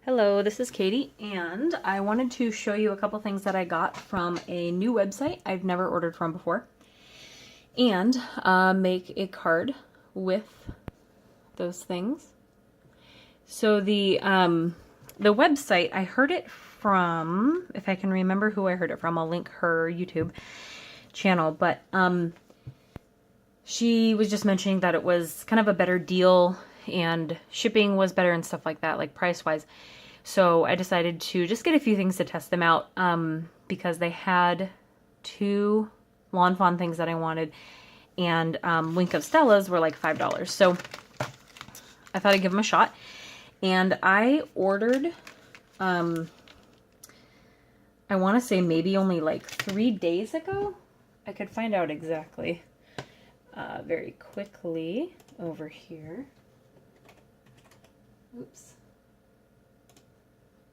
Hello, this is Katie, and I wanted to show you a couple things that I got from a new website I've never ordered from before, and make a card with those things. So the website, I heard it from, if I can remember who I heard it from, I'll link her YouTube channel, but she was just mentioning that it was kind of a better deal and shipping was better and stuff like that, like price-wise. So I decided to just get a few things to test them out because they had two Lawn Fawn things that I wanted, and Wink of Stella's were like $5. So I thought I'd give them a shot. And I ordered, I want to say maybe only like 3 days ago. I could find out exactly very quickly over here. Oops.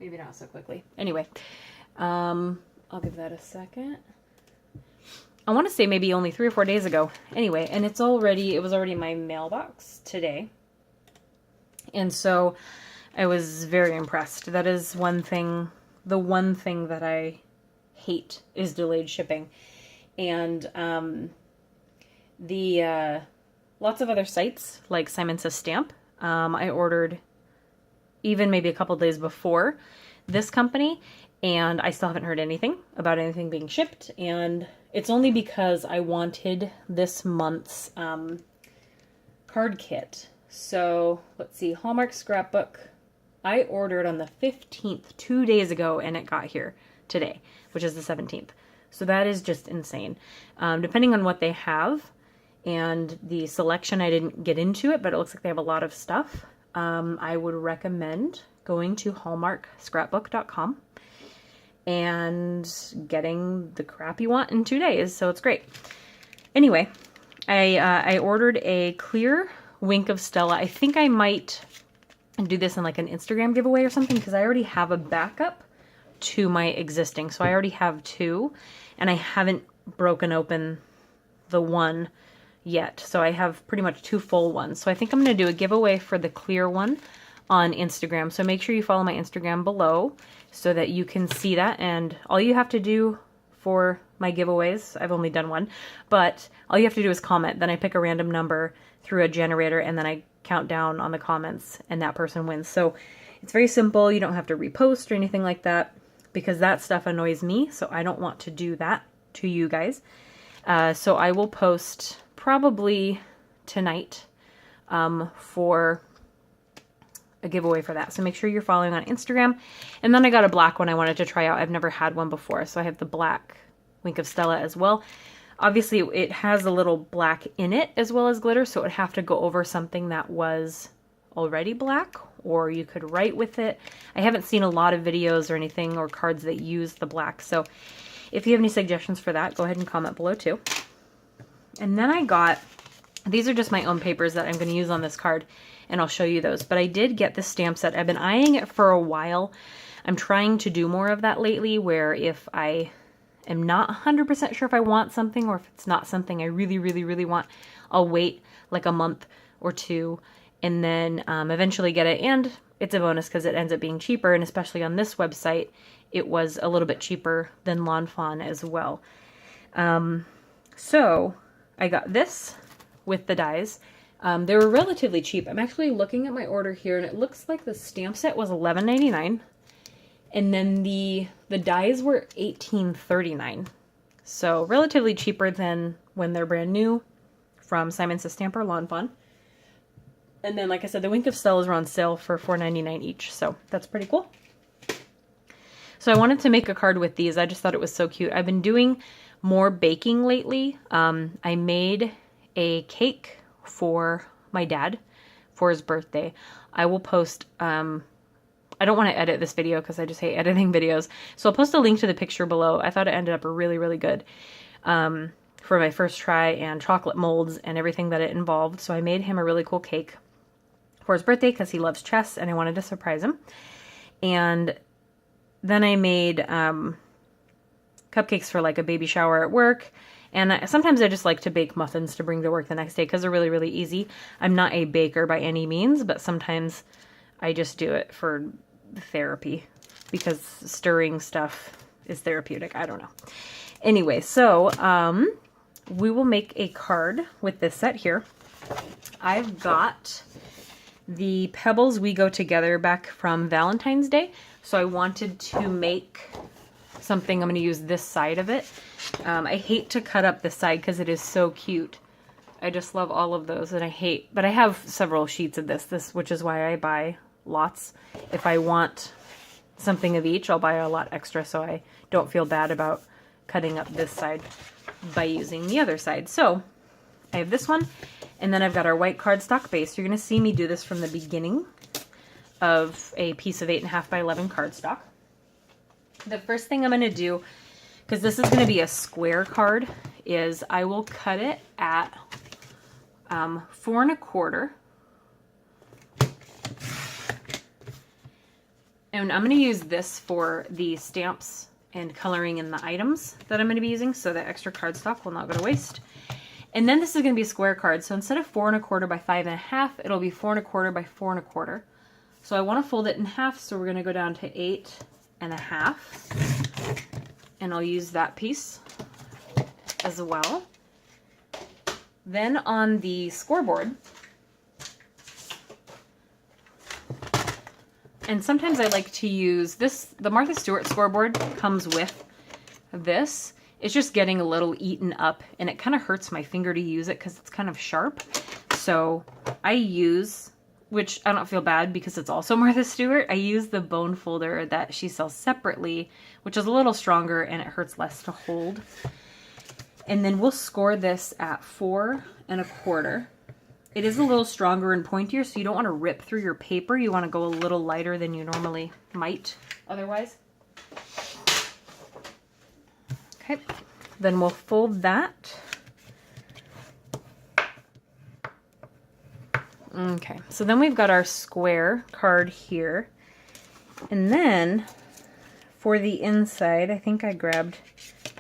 Maybe not so quickly. Anyway, I'll give that a second. I want to say maybe only 3 or 4 days ago. Anyway, and it was already in my mailbox today. And so I was very impressed. That is one thing, the one thing that I hate is delayed shipping. And lots of other sites like Simon Says Stamp, I ordered even maybe a couple days before this company, and I still haven't heard anything about anything being shipped. And it's only because I wanted this month's card kit. So let's see, Hallmark scrapbook. I ordered on the 15th, 2 days ago, and it got here today, which is the 17th. So that is just insane. Depending on what they have and the selection, I didn't get into it, but it looks like they have a lot of stuff. I would recommend going to hallmarkscrapbook.com and getting the crap you want in 2 days. So it's great. Anyway, I ordered a clear Wink of Stella. I think I might do this in like an Instagram giveaway or something, because I already have a backup to my existing. So I already have two, and I haven't broken open the one yet. So I have pretty much two full ones. So I think I'm going to do a giveaway for the clear one on Instagram. So make sure you follow my Instagram below so that you can see that. And all you have to do for my giveaways, I've only done one, but all you have to do is comment. Then I pick a random number through a generator, and then I count down on the comments, and that person wins. So it's very simple. You don't have to repost or anything like that, because that stuff annoys me. So I don't want to do that to you guys. So I will post probably tonight for a giveaway for that. So make sure you're following on Instagram. And then I got a black one I wanted to try out. I've never had one before. So I have the black Wink of Stella as well. Obviously it has a little black in it as well as glitter. So it would have to go over something that was already black, or you could write with it. I haven't seen a lot of videos or anything or cards that use the black. So if you have any suggestions for that, go ahead and comment below too. And then I got, these are just my own papers that I'm going to use on this card, and I'll show you those. But I did get this stamp set. I've been eyeing it for a while. I'm trying to do more of that lately, where if I am not 100% sure if I want something, or if it's not something I really, really, really want, I'll wait like a month or two and then eventually get it. And it's a bonus because it ends up being cheaper, and especially on this website, it was a little bit cheaper than Lawn Fawn as well. So I got this with the dies. They were relatively cheap. I'm actually looking at my order here, and it looks like the stamp set was $11.99, and then the dies were $18.39. So relatively cheaper than when they're brand new from Simon Says Stamp or Lawn Fawn. And then, like I said, the Wink of Stella's were on sale for $4.99 each, so that's pretty cool. So I wanted to make a card with these. I just thought it was so cute. I've been doing more baking lately. I made a cake for my dad for his birthday. I will post, I don't want to edit this video because I just hate editing videos. So I'll post a link to the picture below. I thought it ended up really, really good for my first try, and chocolate molds and everything that it involved. So I made him a really cool cake for his birthday because he loves chess, and I wanted to surprise him. And then I made cupcakes for like a baby shower at work. And sometimes I just like to bake muffins to bring to work the next day because they're really, really easy. I'm not a baker by any means, but sometimes I just do it for therapy because stirring stuff is therapeutic. I don't know. Anyway, so we will make a card with this set here. I've got the Pebbles We Go Together back from Valentine's Day. So I wanted to make something. I'm going to use this side of it. I hate to cut up this side because it is so cute. I just love all of those, and but I have several sheets of this, which is why I buy lots. If I want something of each, I'll buy a lot extra so I don't feel bad about cutting up this side by using the other side. So I have this one, and then I've got our white cardstock base. You're going to see me do this from the beginning of a piece of 8.5 by 11 cardstock. The first thing I'm going to do, because this is going to be a square card, is I will cut it at 4 1/4. And I'm going to use this for the stamps and coloring in the items that I'm going to be using, so that extra cardstock will not go to waste. And then this is going to be a square card, so instead of 4 1/4 by 5.5, it'll be 4 1/4 by 4 1/4. So I want to fold it in half, so we're going to go down to 8.5, and I'll use that piece as well. Then on the scoreboard, and sometimes I like to use this, the Martha Stewart scoreboard comes with this. It's just getting a little eaten up, and it kind of hurts my finger to use it because it's kind of sharp. So I use, which I don't feel bad because it's also Martha Stewart, I use the bone folder that she sells separately, which is a little stronger and it hurts less to hold. And then we'll score this at 4 1/4. It is a little stronger and pointier, so you don't want to rip through your paper. You want to go a little lighter than you normally might otherwise. Okay, then we'll fold that. Okay, so then we've got our square card here. And then for the inside, I think I grabbed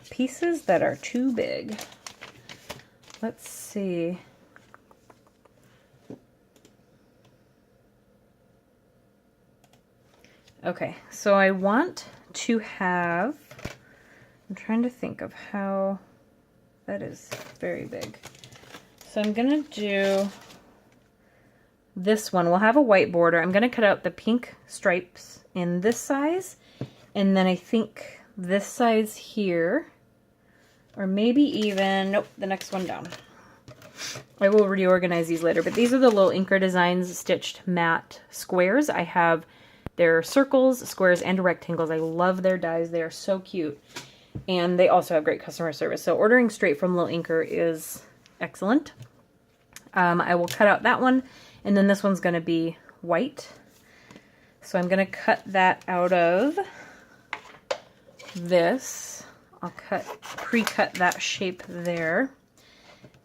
pieces that are too big. Let's see. Okay, so I want to have, I'm trying to think of how, that is very big. So I'm gonna do this one. We'll have a white border. I'm gonna cut out the pink stripes in this size, and then I think this size here, or maybe even, nope, the next one down. I will reorganize these later, but these are the little Inker Designs stitched matte squares. I have their circles, squares, and rectangles. I love their dies. They are so cute. And they also have great customer service. So ordering straight from Little Inker is excellent. I will cut out that one, and then this one's going to be white. So I'm going to cut that out of this. I'll pre-cut that shape there.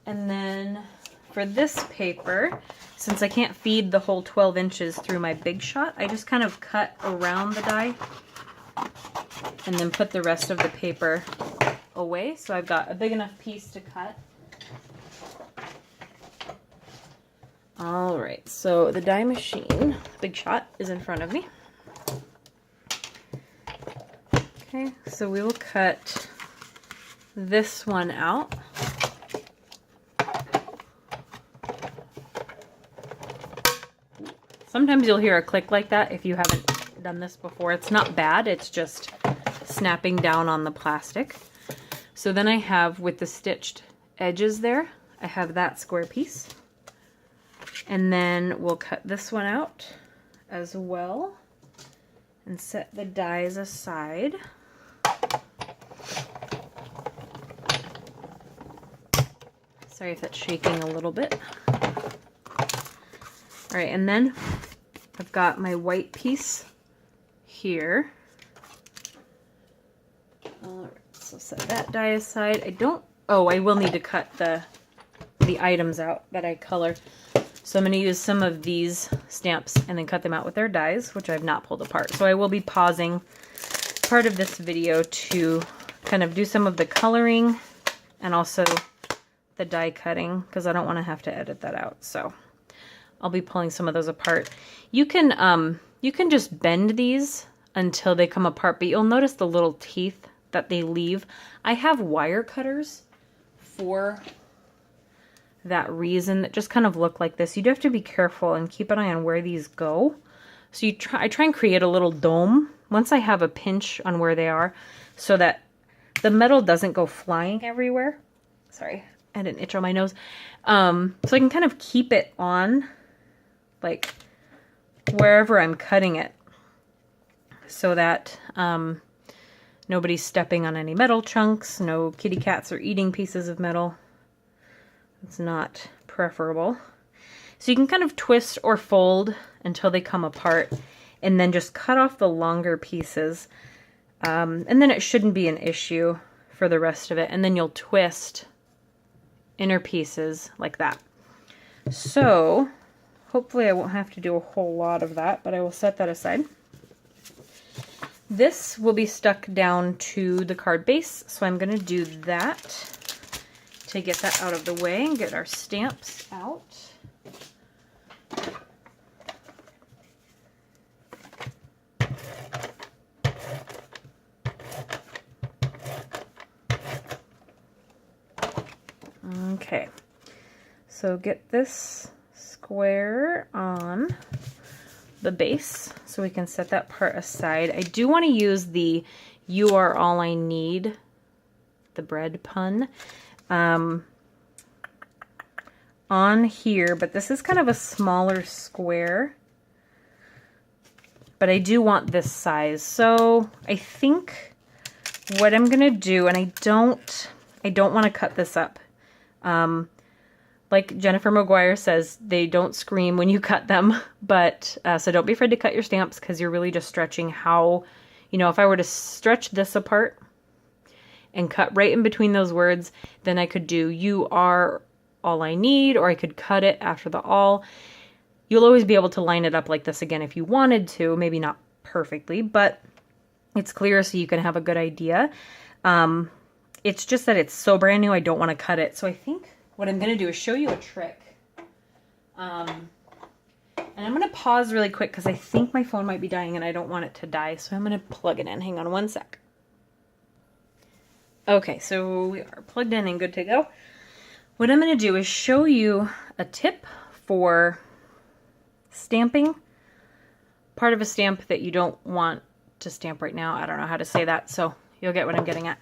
And then for this paper, since I can't feed the whole 12 inches through my Big Shot, I just kind of cut around the die and then put the rest of the paper away. So I've got a big enough piece to cut. All right, so the die machine, Big Shot, is in front of me. Okay, so we will cut this one out. Sometimes you'll hear a click like that if you haven't done this before. It's not bad, it's just snapping down on the plastic. So then I have, with the stitched edges there, I have that square piece. And then we'll cut this one out as well and set the dies aside. Sorry if that's shaking a little bit. All right, and then I've got my white piece here. All right, so set that die aside. I will need to cut the items out that I color. So I'm going to use some of these stamps and then cut them out with their dies, which I've not pulled apart. So I will be pausing part of this video to kind of do some of the coloring and also the die cutting, because I don't want to have to edit that out. So I'll be pulling some of those apart. You can You can just bend these until they come apart, but you'll notice the little teeth that they leave. I have wire cutters for that reason that just kind of look like this. You do have to be careful and keep an eye on where these go. So I try and create a little dome once I have a pinch on where they are so that the metal doesn't go flying everywhere. Sorry, I had an itch on my nose. So I can kind of keep it on like wherever I'm cutting it so that nobody's stepping on any metal chunks, no kitty cats are eating pieces of metal. It's not preferable. So you can kind of twist or fold until they come apart and then just cut off the longer pieces. And then it shouldn't be an issue for the rest of it. And then you'll twist inner pieces like that. So hopefully I won't have to do a whole lot of that, but I will set that aside. This will be stuck down to the card base, so I'm going to do that to get that out of the way and get our stamps out. Okay, so get this square on the base so we can set that part aside. I do want to use the "You Are All I Need," the bread pun, on here, but this is kind of a smaller square, but I do want this size. So I think what I'm gonna do, and I don't want to cut this up. Like Jennifer McGuire says, they don't scream when you cut them, but so don't be afraid to cut your stamps because you're really just stretching how, you know, if I were to stretch this apart and cut right in between those words, then I could do "You Are All I Need," or I could cut it after the "all." You'll always be able to line it up like this again if you wanted to, maybe not perfectly, but it's clear so you can have a good idea. It's just that it's so brand new, I don't want to cut it. So I think what I'm going to do is show you a trick. And I'm going to pause really quick because I think my phone might be dying and I don't want it to die. So I'm going to plug it in. Hang on one sec. Okay, so we are plugged in and good to go. What I'm going to do is show you a tip for stamping part of a stamp that you don't want to stamp right now. I don't know how to say that, so you'll get what I'm getting at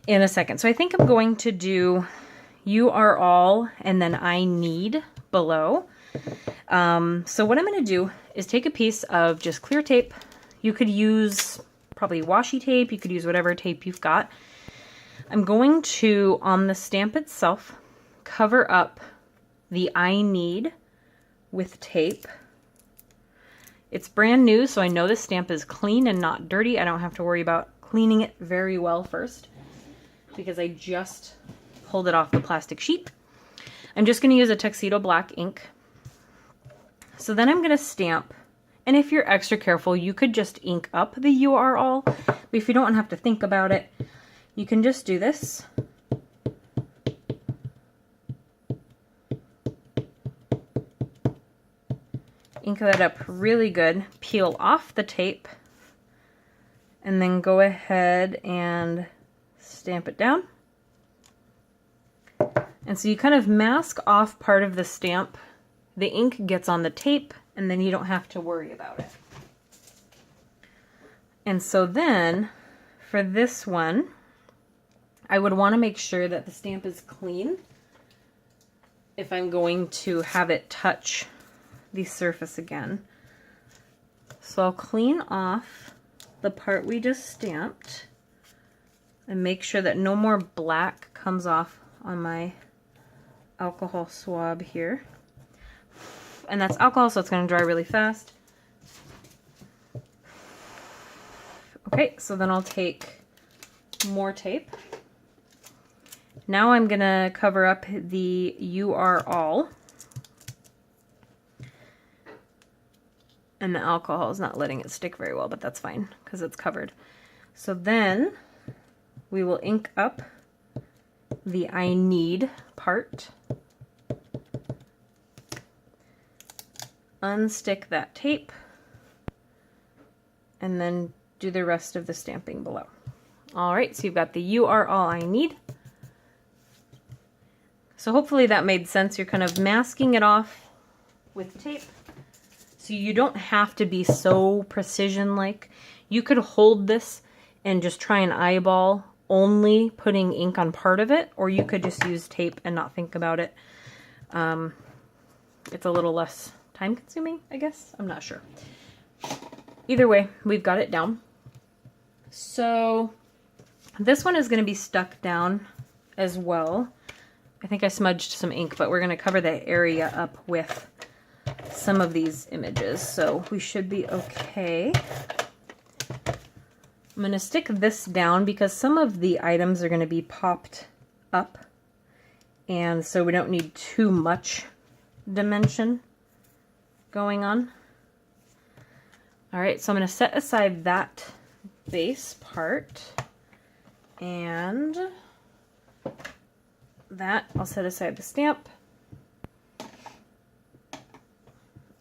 in a second. So I think I'm going to do "You Are All" and then "I Need" below. So what I'm going to do is take a piece of just clear tape. You could use probably washi tape. You could use whatever tape you've got. I'm going to, on the stamp itself, cover up the "I Need" with tape. It's brand new, so I know this stamp is clean and not dirty. I don't have to worry about cleaning it very well first because I just pulled it off the plastic sheet. I'm just going to use a tuxedo black ink. So then I'm going to stamp, and if you're extra careful, you could just ink up the "You Are All," but if you don't have to think about it, you can just do this. Ink that up really good, peel off the tape, and then go ahead and stamp it down. And so you kind of mask off part of the stamp. The ink gets on the tape, and then you don't have to worry about it. And so then, for this one, I would want to make sure that the stamp is clean if I'm going to have it touch the surface again. So I'll clean off the part we just stamped and make sure that no more black comes off on my alcohol swab here. And that's alcohol, so it's going to dry really fast. Okay, so then I'll take more tape. Now I'm going to cover up the "You Are All." And the alcohol is not letting it stick very well, but that's fine because it's covered. So then we will ink up the "I Need" part. Unstick that tape. and then do the rest of the stamping below. All right, so you've got the "You are all I need." So hopefully that made sense. You're kind of masking it off with tape. So you don't have to be so precision-like. You could hold this and just try and eyeball only putting ink on part of it, or you could just use tape and not think about it. It's a little less time-consuming, I guess. I'm not sure. Either way, we've got it down. So this one is going to be stuck down as well. I think I smudged some ink, but we're going to cover the area up with some of these images, so we should be okay. I'm going to stick this down because some of the items are going to be popped up, and so we don't need too much dimension going on. All right, so I'm going to set aside that base part, and that I'll set aside the stamp.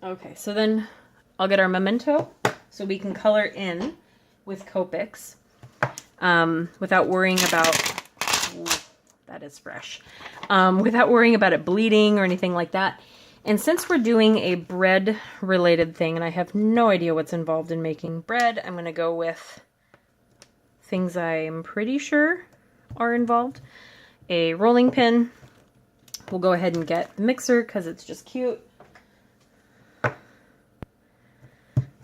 Okay, so then I'll get our memento so we can color in with Copics without worrying about, ooh, that is fresh, without worrying about it bleeding or anything like that. And since we're doing a bread related thing, and I have no idea what's involved in making bread, I'm going to go with things I'm pretty sure are involved. A rolling pin. We'll go ahead and get the mixer because it's just cute.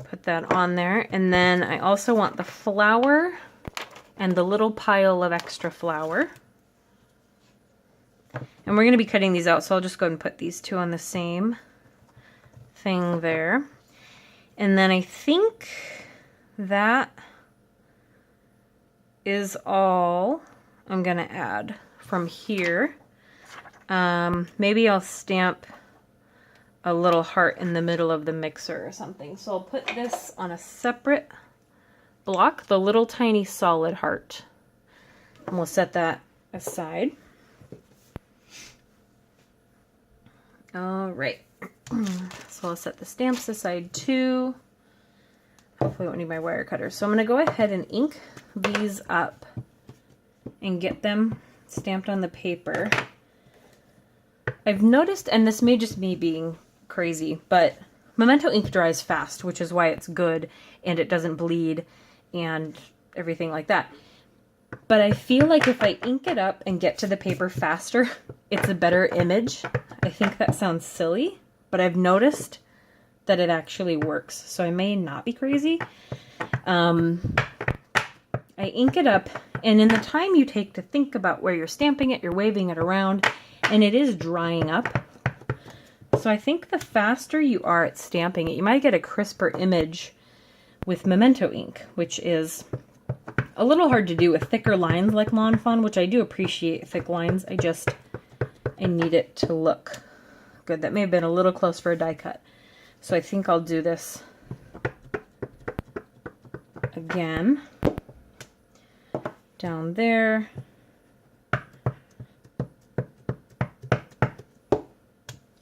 Put that on there. And then I also want the flour and the little pile of extra flour. And we're going to be cutting these out, so I'll just go ahead and put these two on the same thing there. And then I think that is all I'm going to add from here. Maybe I'll stamp a little heart in the middle of the mixer or something. So I'll put this on a separate block, the little tiny solid heart. And we'll set that aside. All right. So I'll set the stamps aside too. Hopefully I won't need my wire cutter. So I'm going to go ahead and ink these up and get them stamped on the paper. I've noticed, and this may just me being crazy, but Memento ink dries fast, which is why it's good and it doesn't bleed and everything like that. But I feel like if I ink it up and get to the paper faster, it's a better image. I think that sounds silly, but I've noticed that it actually works. So I may not be crazy. I ink it up, and in the time you take to think about where you're stamping it, you're waving it around, and it is drying up. So I think the faster you are at stamping it, you might get a crisper image with Memento ink, which is a little hard to do with thicker lines like Lawn Fawn, which I do appreciate thick lines. I need it to look good. That may have been a little close for a die cut. So I think I'll do this again. Down there.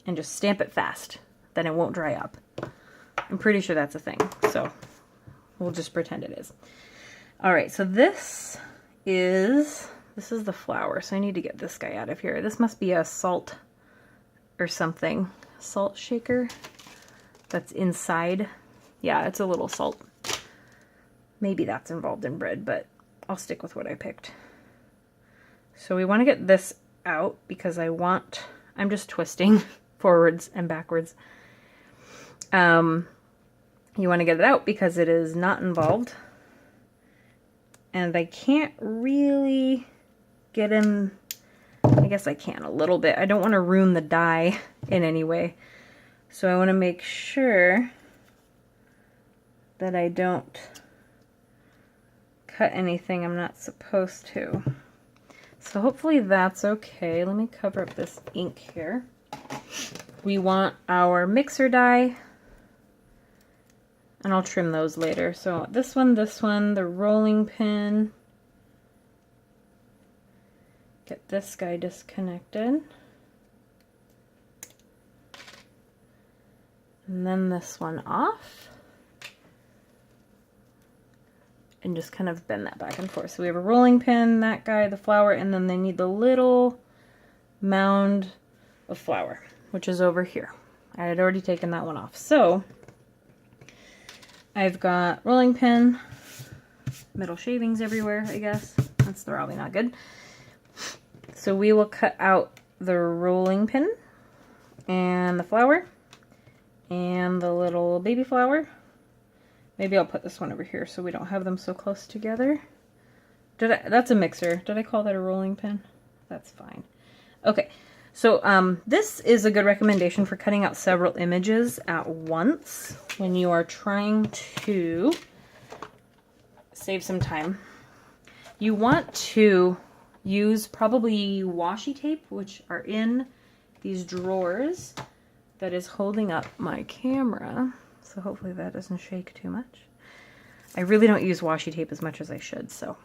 And just stamp it fast. Then it won't dry up. I'm pretty sure that's a thing. So we'll just pretend it is. All right, so this is the flour. So I need to get this guy out of here. This must be a salt or something. Salt shaker that's inside. Yeah, it's a little salt. Maybe that's involved in bread, but I'll stick with what I picked. So we want to get this out because I'm just twisting forwards and backwards. You want to get it out because it is not involved. And I can't really get in, I guess I can a little bit. I don't want to ruin the die in any way. So I want to make sure that I don't cut anything I'm not supposed to. So hopefully that's okay. Let me cover up this ink here. We want our mixer die, and I'll trim those later. So this one, the rolling pin. Get this guy disconnected. And then this one off. and just kind of bend that back and forth. So we have a rolling pin, that guy, the flower, and then they need the little mound of flour, which is over here. I had already taken that one off. So I've got rolling pin, metal shavings everywhere, I guess. That's probably not good. So we will cut out the rolling pin and the flower and the little baby flower. Maybe I'll put this one over here so we don't have them so close together. That's a mixer. Did I call that a rolling pin? That's fine. Okay, so this is a good recommendation for cutting out several images at once when you are trying to save some time. You want to use probably washi tape, which are in these drawers, that is holding up my camera. So hopefully that doesn't shake too much. I really don't use washi tape as much as I should, so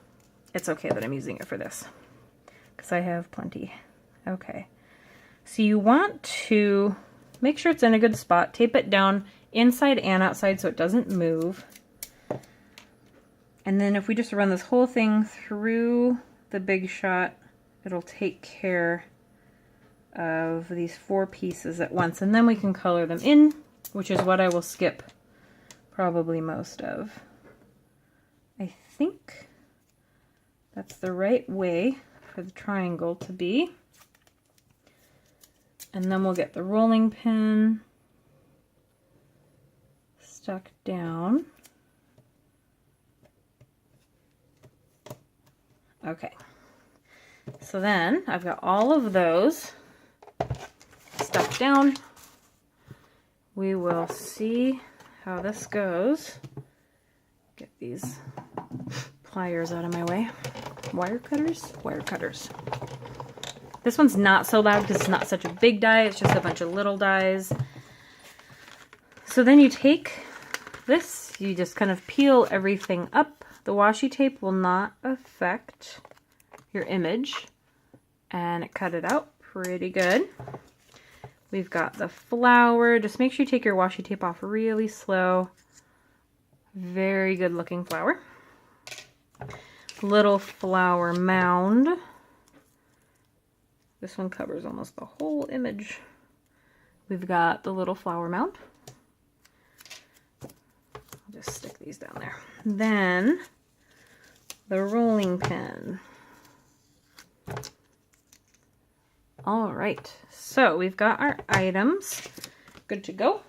it's okay that I'm using it for this, because I have plenty. Okay, so you want to make sure it's in a good spot. Tape it down inside and outside so it doesn't move. And then if we just run this whole thing through the Big Shot, it'll take care of these 4 pieces at once. And then we can color them in, which is what I will skip probably most of. I think that's the right way for the triangle to be. And then we'll get the rolling pin stuck down. Okay, so then I've got all of those stuck down. We will see how this goes. Get these pliers out of my way. Wire cutters? Wire cutters. This one's not so loud because it's not such a big die. It's just a bunch of little dies. So then you take this, you just kind of peel everything up. The washi tape will not affect your image. And cut it out pretty good. We've got the flower. Just make sure you take your washi tape off really slow. Very good looking flower. Little flower mound. This one covers almost the whole image. We've got the little flower mound. I'll just stick these down there. Then the rolling pin. All right, so we've got our items good to go.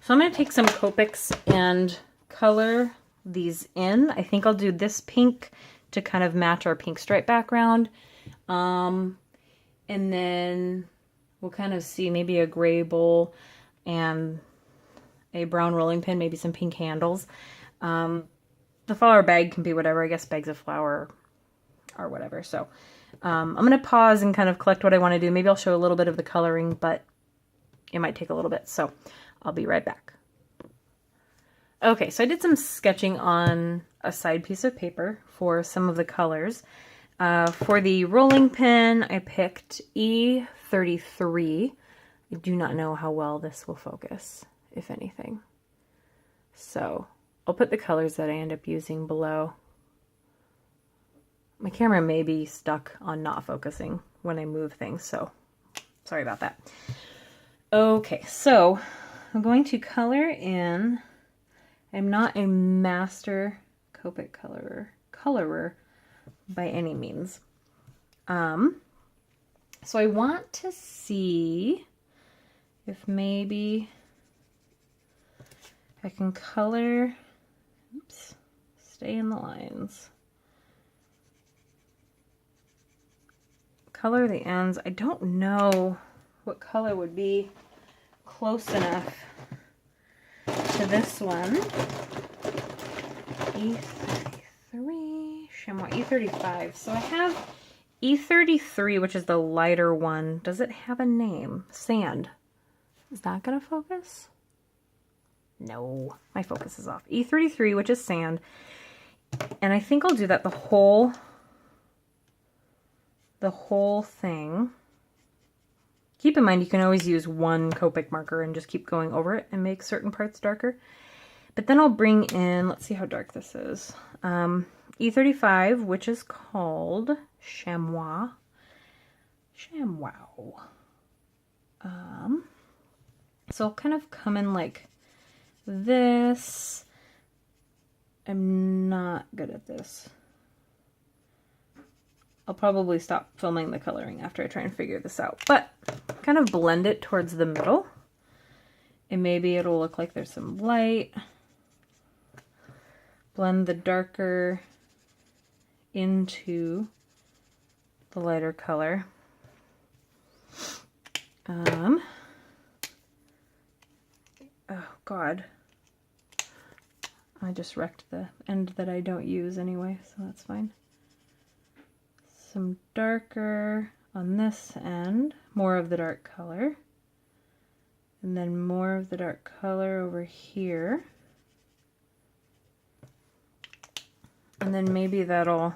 So I'm going to take some Copics and color these in. I think I'll do this pink to kind of match our pink stripe background. And then we'll kind of see maybe a gray bowl and a brown rolling pin, maybe some pink handles. The flower bag can be whatever. I guess bags of flour or whatever. So I'm going to pause and kind of collect what I want to do. Maybe I'll show a little bit of the coloring, but it might take a little bit. So I'll be right back. Okay, so I did some sketching on a side piece of paper for some of the colors. For the rolling pin, I picked E33. I do not know how well this will focus, if anything. So I'll put the colors that I end up using below. My camera may be stuck on not focusing when I move things, so sorry about that. Okay, so I'm going to color in. I'm not a master Copic colorer by any means. So I want to see if maybe I can color, oops, stay in the lines. Color the ends. I don't know what color would be close enough to this one. E33, Chamois, E35. So I have E33, which is the lighter one. Does it have a name? Sand. Is that gonna focus? No, my focus is off. E33, which is sand. And I think I'll do that the whole thing. Keep in mind, you can always use one Copic marker and just keep going over it and make certain parts darker. But then I'll bring in, let's see how dark this is, E35, which is called Chamois. Chamois. So I'll kind of come in like this. I'm not good at this. I'll probably stop filming the coloring after I try and figure this out, but kind of blend it towards the middle, and maybe it'll look like there's some light. Blend the darker into the lighter color. Oh God. I just wrecked the end that I don't use anyway, so that's fine. Some darker on this end, more of the dark color, and then more of the dark color over here. And then maybe that'll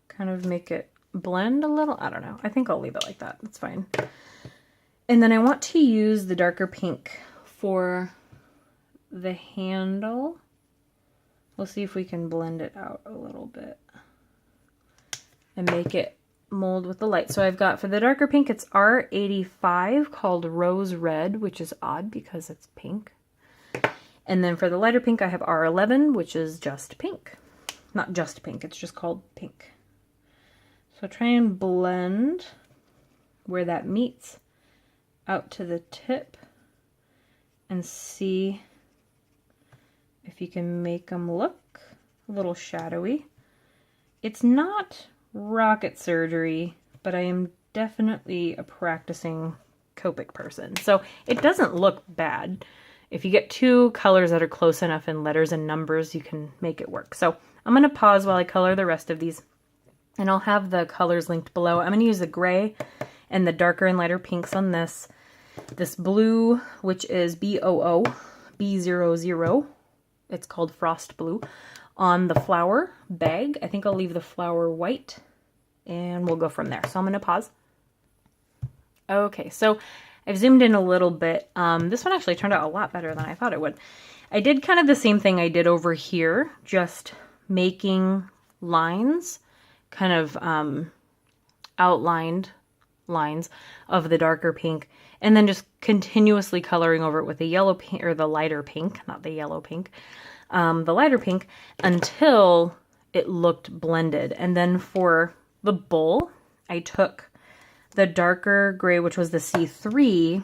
kind of make it blend a little. I don't know. I think I'll leave it like that. That's fine. And then I want to use the darker pink for the handle. We'll see if we can blend it out a little bit and make it mold with the light. So I've got, for the darker pink, it's R85 called Rose Red, which is odd because it's pink. And then for the lighter pink, I have R11, which is just pink. Not just pink, it's just called pink. So try and blend where that meets out to the tip and see if you can make them look a little shadowy. It's not rocket surgery, but I am definitely a practicing Copic person. So it doesn't look bad. If you get two colors that are close enough in letters and numbers, you can make it work. So I'm going to pause while I color the rest of these, and I'll have the colors linked below. I'm going to use the gray and the darker and lighter pinks on this. This blue, which is B00, B00, it's called Frost Blue, on the flower bag. I think I'll leave the flower white, and we'll go from there. So I'm going to pause. Okay, so I've zoomed in a little bit. This one actually turned out a lot better than I thought it would. I did kind of the same thing I did over here, just making lines, kind of outlined lines of the darker pink, and then just continuously coloring over it with the yellow pink, or the lighter pink, not the yellow pink, the lighter pink, until it looked blended. And then for the bowl, I took the darker gray, which was the C3,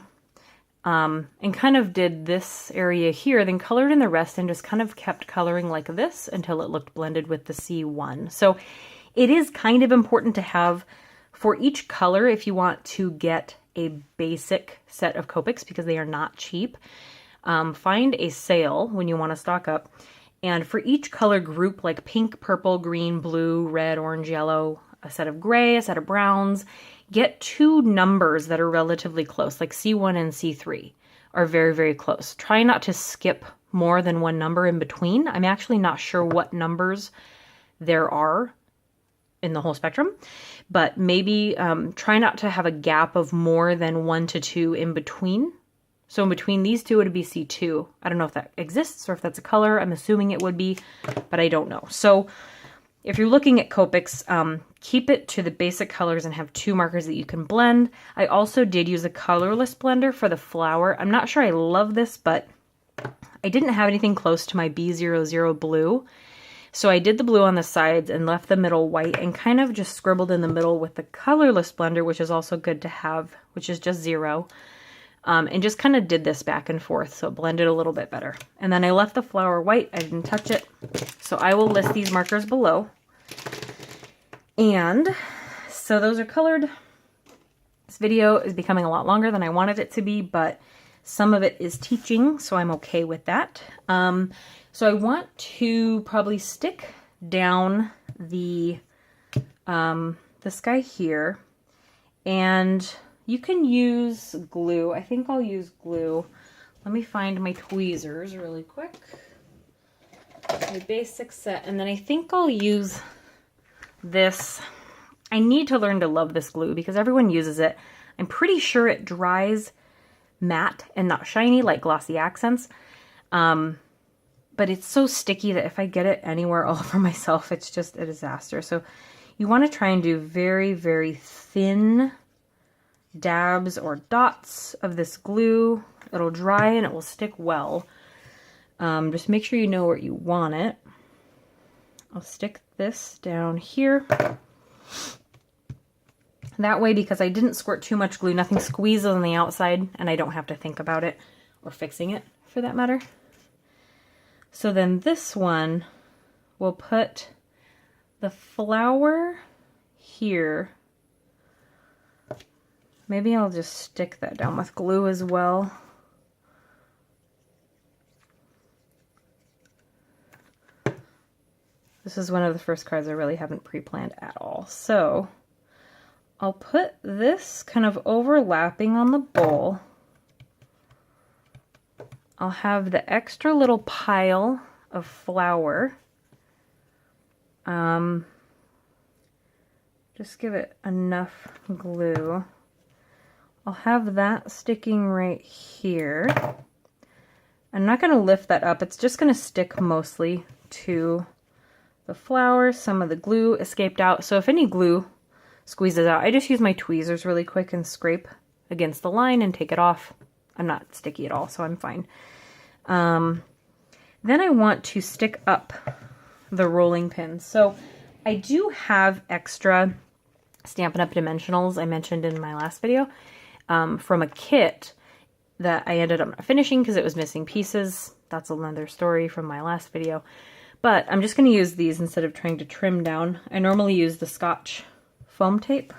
and kind of did this area here, then colored in the rest and just kind of kept coloring like this until it looked blended with the C1. So it is kind of important to have, for each color, if you want to get a basic set of Copics, because they are not cheap, find a sale when you want to stock up. And for each color group, like pink, purple, green, blue, red, orange, yellow, a set of gray, a set of browns, get two numbers that are relatively close, like C1 and C3 are very, very close. Try not to skip more than one number in between. I'm actually not sure what numbers there are in the whole spectrum, but maybe try not to have a gap of more than 1 to 2 in between. So in between these two, it would be C2. I don't know if that exists or if that's a color. I'm assuming it would be, but I don't know. So if you're looking at Copics, keep it to the basic colors and have two markers that you can blend. I also did use a Colorless Blender for the flower. I'm not sure I love this, but I didn't have anything close to my B00 blue. So I did the blue on the sides and left the middle white and kind of just scribbled in the middle with the Colorless Blender, which is also good to have, which is just 0. And just kind of did this back and forth, so it blended a little bit better. And then I left the flower white. I didn't touch it. So I will list these markers below. And so those are colored. This video is becoming a lot longer than I wanted it to be, but some of it is teaching, so I'm okay with that. So I want to probably stick down the sky here, and you can use glue. I think I'll use glue. Let me find my tweezers really quick. My basic set, and then I think I'll use this. I need to learn to love this glue because everyone uses it. I'm pretty sure it dries matte and not shiny like glossy accents. But it's so sticky that if I get it anywhere all over myself, it's just a disaster. So you want to try and do very, very thin dabs or dots of this glue. It'll dry and it will stick well. Just make sure you know where you want it. I'll stick this down here. That way, because I didn't squirt too much glue, nothing squeezes on the outside and I don't have to think about it or fixing it for that matter. So then this one, we'll put the flower here. Maybe I'll just stick that down with glue as well. This is one of the first cards I really haven't pre-planned at all. So I'll put this kind of overlapping on the bowl. I'll have the extra little pile of flour. Just give it enough glue. I'll have that sticking right here. I'm not going to lift that up. It's just going to stick mostly to the flour. Some of the glue escaped out. So if any glue squeezes out, I just use my tweezers really quick and scrape against the line and take it off. I'm not sticky at all, so I'm fine. Then I want to stick up the rolling pins. So I do have extra Stampin' Up! Dimensionals I mentioned in my last video from a kit that I ended up not finishing because it was missing pieces. That's another story from my last video. But I'm just going to use these instead of trying to trim down. I normally use the Scotch foam tape.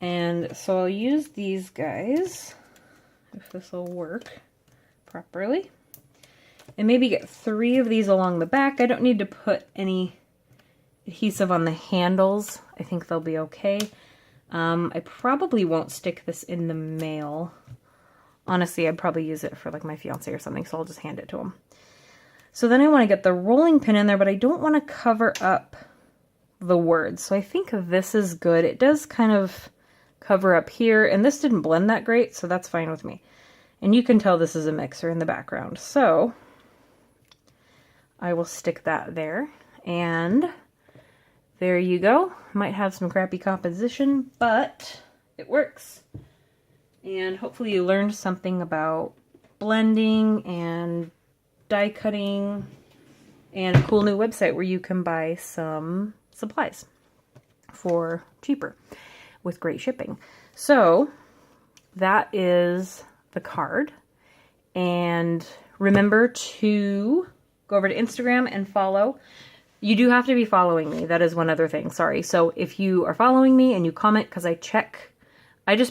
And so I'll use these guys, if this will work properly. And maybe get 3 of these along the back. I don't need to put any adhesive on the handles. I think they'll be okay. I probably won't stick this in the mail. Honestly, I'd probably use it for like my fiance or something, so I'll just hand it to him. So then I want to get the rolling pin in there, but I don't want to cover up the words. So I think this is good. It does kind of cover up here, and this didn't blend that great, so that's fine with me. And you can tell this is a mixer in the background. So I will stick that there, and there you go. Might have some crappy composition, but it works. And hopefully you learned something about blending and die cutting and a cool new website where you can buy some supplies for cheaper with great shipping. So that is the card. And remember to go over to Instagram and follow. You do have to be following me. That is one other thing. Sorry. So if you are following me and you comment, because I check